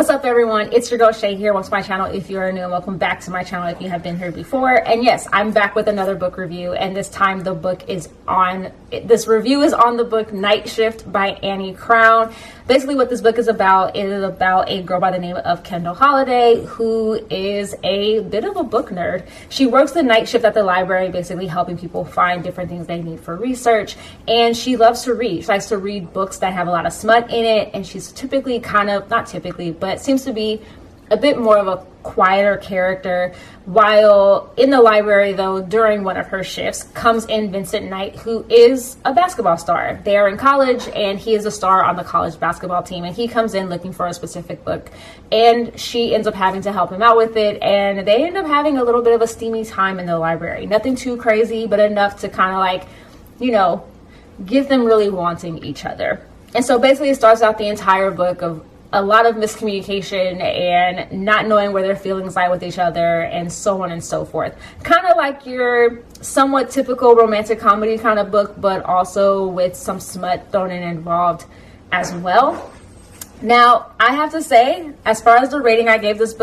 What's up, everyone? It's your girl Shay here. Welcome to my channel if you are new, and welcome back to my channel if you have been here before. And yes, I'm back with another book review, and this time the book is on, this review is on the book Night Shift by Annie Crown. Basically what this book is about a girl by the name of Kendall Holiday, who is a bit of a book nerd. She works the night shift at the library, basically helping people find different things they need for research. And she loves to read. She likes to read books that have a lot of smut in it. And she's typically not typically, but seems to be a bit more of a quieter character. While in the library, though, during one of her shifts comes in Vincent Knight, who is a basketball star. They are in college and he is a star on the college basketball team, and he comes in looking for a specific book, and she ends up having to help him out with it, and they end up having a little bit of a steamy time in the library. Nothing too crazy, but enough to kind of like, you know, get them really wanting each other. And so basically it starts out the entire book of a lot of miscommunication and not knowing where their feelings lie with each other, and so on and so forth. Kind of like your somewhat typical romantic comedy kind of book, but also with some smut thrown in involved as well. Now, I have to say, as far as the rating I gave this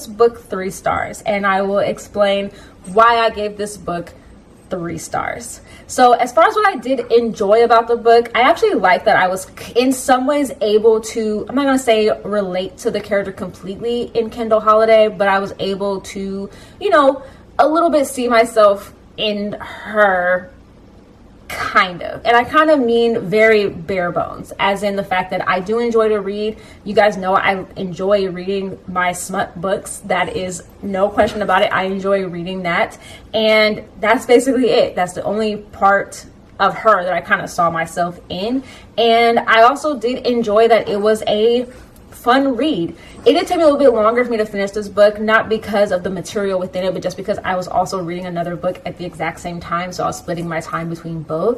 book 3 stars, and I will explain why I gave this book 3 stars. So as far as what I did enjoy about the book, I actually like that I was in some ways able to, I'm not going to say relate to the character completely in Kendall Holiday, but I was able to, you know, a little bit see myself in her, kind of. And I kind of mean very bare bones, as in the fact that I do enjoy to read. You guys know I enjoy reading my smut books. That is no question about it. I enjoy reading that. And that's basically it. That's the only part of her that I kind of saw myself in. And I also did enjoy that it was a fun read. It did take me a little bit longer for me to finish this book, not because of the material within it, but just because I was also reading another book at the exact same time, so I was splitting my time between both.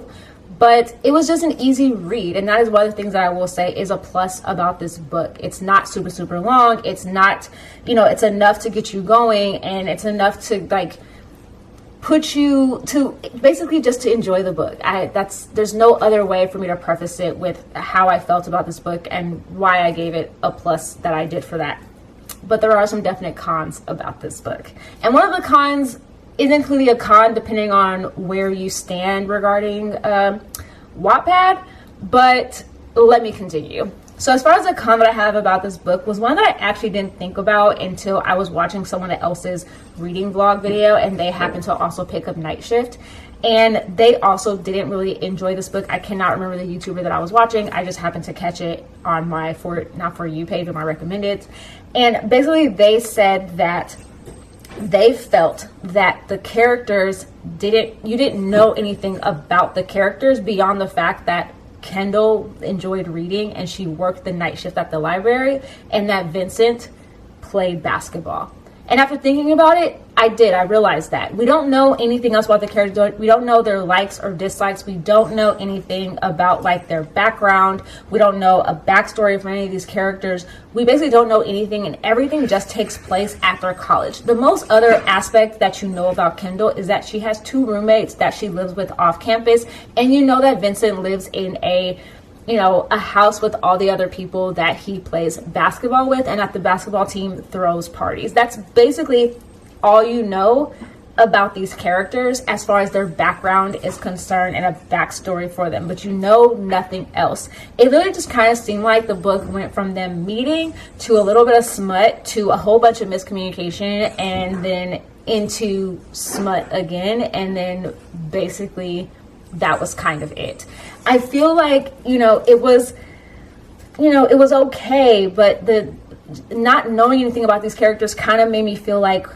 But it was just an easy read, and that is one of the things that I will say is a plus about this book. It's not super long. It's not, you know, it's enough to get you going, and it's enough to like put you to basically just to enjoy the book. There's no other way for me to preface it with how I felt about this book and why I gave it a plus that I did for that. But there are some definite cons about this book, and one of the cons isn't clearly a con depending on where you stand regarding Wattpad, but let me continue. So as far as the con that I have about this book was one that I actually didn't think about until I was watching someone else's reading vlog video, and they happened to also pick up Night Shift, and they also didn't really enjoy this book. I cannot remember the YouTuber that I was watching. I just happened to catch it on my not for you page, but my recommended. And basically they said that they felt that the characters you didn't know anything about the characters beyond the fact that Kendall enjoyed reading and she worked the night shift at the library, and that Vincent played basketball. And after thinking about it, I realized that we don't know anything else about the characters. We don't know their likes or dislikes. We don't know anything about like their background. We don't know a backstory for any of these characters. We basically don't know anything, and everything just takes place after college. The most other aspect that you know about Kendall is that she has 2 roommates that she lives with off campus, and you know that Vincent lives in a house with all the other people that he plays basketball with, and that the basketball team throws parties. That's basically all you know about these characters as far as their background is concerned and a backstory for them, but you know nothing else. It really just kind of seemed like the book went from them meeting to a little bit of smut to a whole bunch of miscommunication, and then into smut again, and then basically that was kind of it. I feel like, it was okay, but the not knowing anything about these characters kind of made me feel like,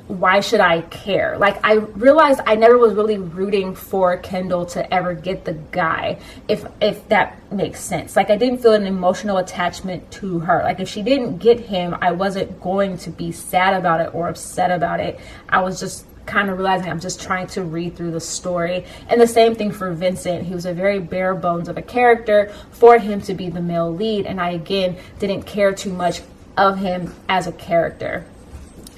why should I care? Like, I realized I never was really rooting for Kendall to ever get the guy, if that makes sense. Like, I didn't feel an emotional attachment to her. Like, if she didn't get him, I wasn't going to be sad about it or upset about it. I was just kind of realizing I'm just trying to read through the story. And the same thing for Vincent. He was a very bare bones of a character for him to be the male lead, and I again didn't care too much of him as a character,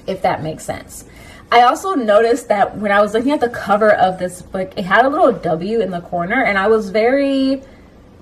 if that makes sense. I also noticed that when I was looking at the cover of this book, it had a little W in the corner, and I was very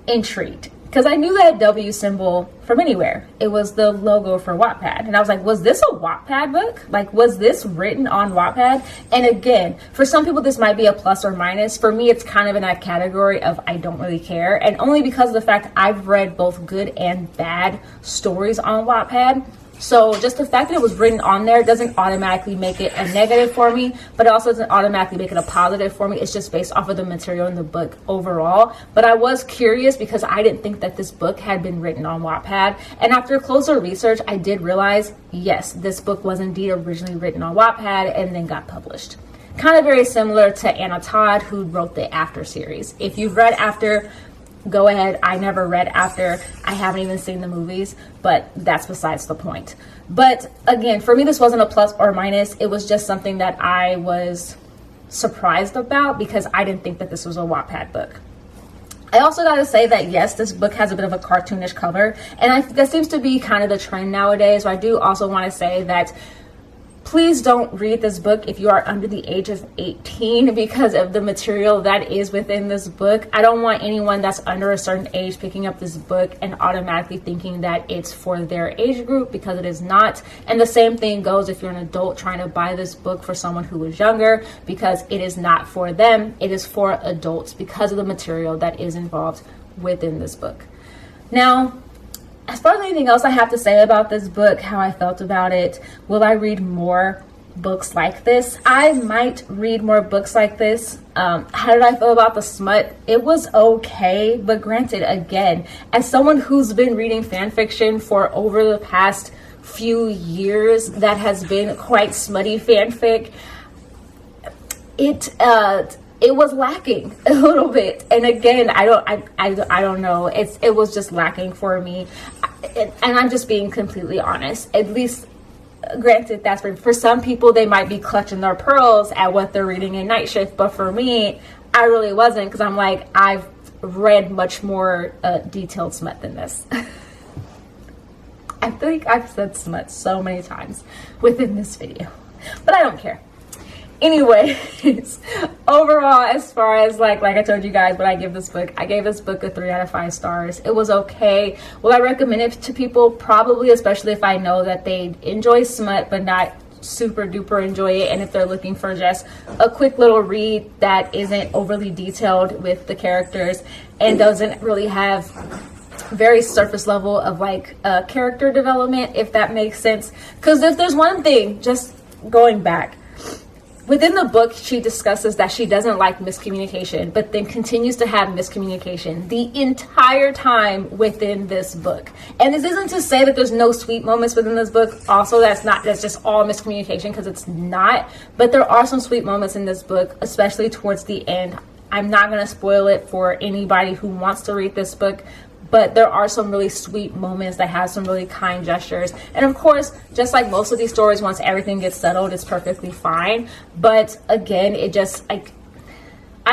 intrigued because I knew that W symbol from anywhere. It was the logo for Wattpad. And I was like, was this a Wattpad book? Like, was this written on Wattpad? And again, for some people, this might be a plus or minus. For me, it's kind of in that category of I don't really care. And only because of the fact I've read both good and bad stories on Wattpad. So just the fact that it was written on there doesn't automatically make it a negative for me, but it also doesn't automatically make it a positive for me. It's just based off of the material in the book overall. But I was curious because I didn't think that this book had been written on Wattpad. And after closer research, I did realize, yes, this book was indeed originally written on Wattpad and then got published. Kind of very similar to Anna Todd, who wrote the After series. If you've read After, go ahead. I never read After. I haven't even seen the movies, but that's besides the point. But again, for me, this wasn't a plus or minus. It was just something that I was surprised about because I didn't think that this was a Wattpad book. I also got to say that, yes, this book has a bit of a cartoonish cover, and that seems to be kind of the trend nowadays. So I do also want to say that please don't read this book if you are under the age of 18 because of the material that is within this book. I don't want anyone that's under a certain age picking up this book and automatically thinking that it's for their age group, because it is not. And the same thing goes if you're an adult trying to buy this book for someone who is younger, because it is not for them. It is for adults because of the material that is involved within this book. Now, as far as anything else I have to say about this book, how I felt about it, will I read more books like this? I might read more books like this. How did I feel about the smut? It was okay, but granted, again, as someone who's been reading fan fiction for over the past few years that has been quite smutty fanfic, it was lacking a little bit. And again, I don't know. It was just lacking for me. And I'm just being completely honest. At least, granted, that's for some people, they might be clutching their pearls at what they're reading in Night Shift. But for me, I really wasn't, because I'm like, I've read much more detailed smut than this. I think I've said smut so many times within this video, but I don't care. Anyways, overall, as far as like I told you guys what I gave this book a 3 out of 5 stars. It was okay. Will I recommend it to people? Probably, especially if I know that they enjoy smut but not super duper enjoy it, and if they're looking for just a quick little read that isn't overly detailed with the characters and doesn't really have very surface level of character development, if that makes sense. Because if there's one thing, just going back, within the book, she discusses that she doesn't like miscommunication, but then continues to have miscommunication the entire time within this book. And this isn't to say that there's no sweet moments within this book. Also, that's just all miscommunication, because it's not. But there are some sweet moments in this book, especially towards the end. I'm not going to spoil it for anybody who wants to read this book, but there are some really sweet moments that have some really kind gestures. And of course, just like most of these stories, once everything gets settled, it's perfectly fine. But again, it just, I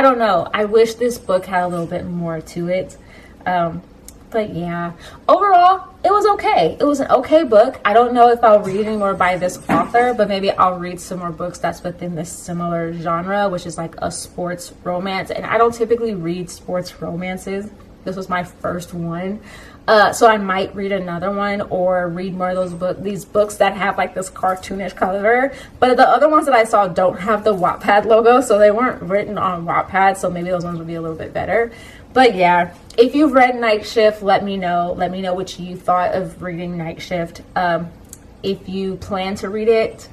don't know. I wish this book had a little bit more to it. But yeah, overall, it was okay. It was an okay book. I don't know if I'll read any more by this author, but maybe I'll read some more books that's within this similar genre, which is like a sports romance. And I don't typically read sports romances. This was my first one. So I might read another one or read more of these books that have like this cartoonish cover. But the other ones that I saw don't have the Wattpad logo, so they weren't written on Wattpad. So maybe those ones would be a little bit better. But yeah, if you've read Night Shift, let me know. Let me know what you thought of reading Night Shift. If you plan to read it,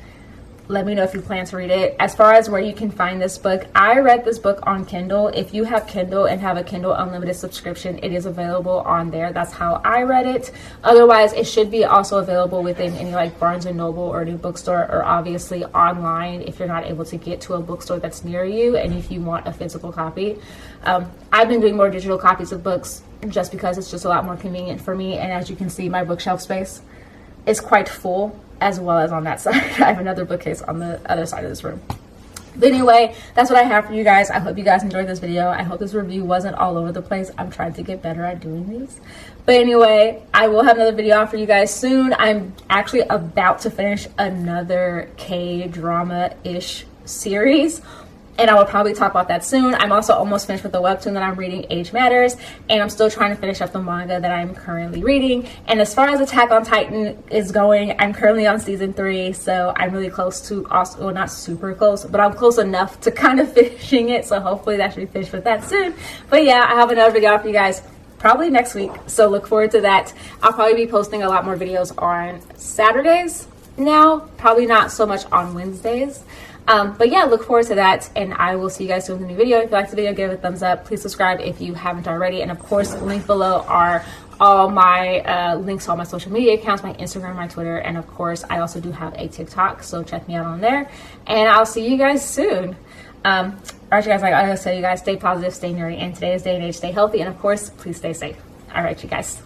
let me know if you plan to read it. As far as where you can find this book, I read this book on Kindle. If you have Kindle and have a Kindle Unlimited subscription, it is available on there. That's how I read it. Otherwise, it should be also available within any like Barnes & Noble or New Bookstore, or obviously online if you're not able to get to a bookstore that's near you and if you want a physical copy. I've been doing more digital copies of books just because it's just a lot more convenient for me. And as you can see, my bookshelf space is quite full, as well as on that side. I have another bookcase on the other side of this room. But anyway, that's what I have for you guys. I hope you guys enjoyed this video. I hope this review wasn't all over the place. I'm trying to get better at doing these. But anyway, I will have another video out for you guys soon. I'm actually about to finish another K-drama-ish series. and I will probably talk about that soon. I'm also almost finished with the webtoon that I'm reading, Age Matters, and I'm still trying to finish up the manga that I'm currently reading. And as far as Attack on Titan is going, I'm currently on season 3, so I'm really close to, also, well, not super close, but I'm close enough to kind of finishing it, so hopefully that should be finished with that soon. But yeah, I have another video for you guys probably next week, so look forward to that. I'll probably be posting a lot more videos on Saturdays now, probably not so much on Wednesdays. But yeah, look forward to that, and I will see you guys soon with a new video. If you liked the video, give it a thumbs up. Please subscribe if you haven't already, and of course, linked below are all my links to all my social media accounts, my Instagram, my Twitter, and of course, I also do have a TikTok, so check me out on there, and I'll see you guys soon. All right, you guys, like I always tell you guys, stay positive, stay nerdy, and today's day and age, stay healthy, and of course, please stay safe. All right, you guys.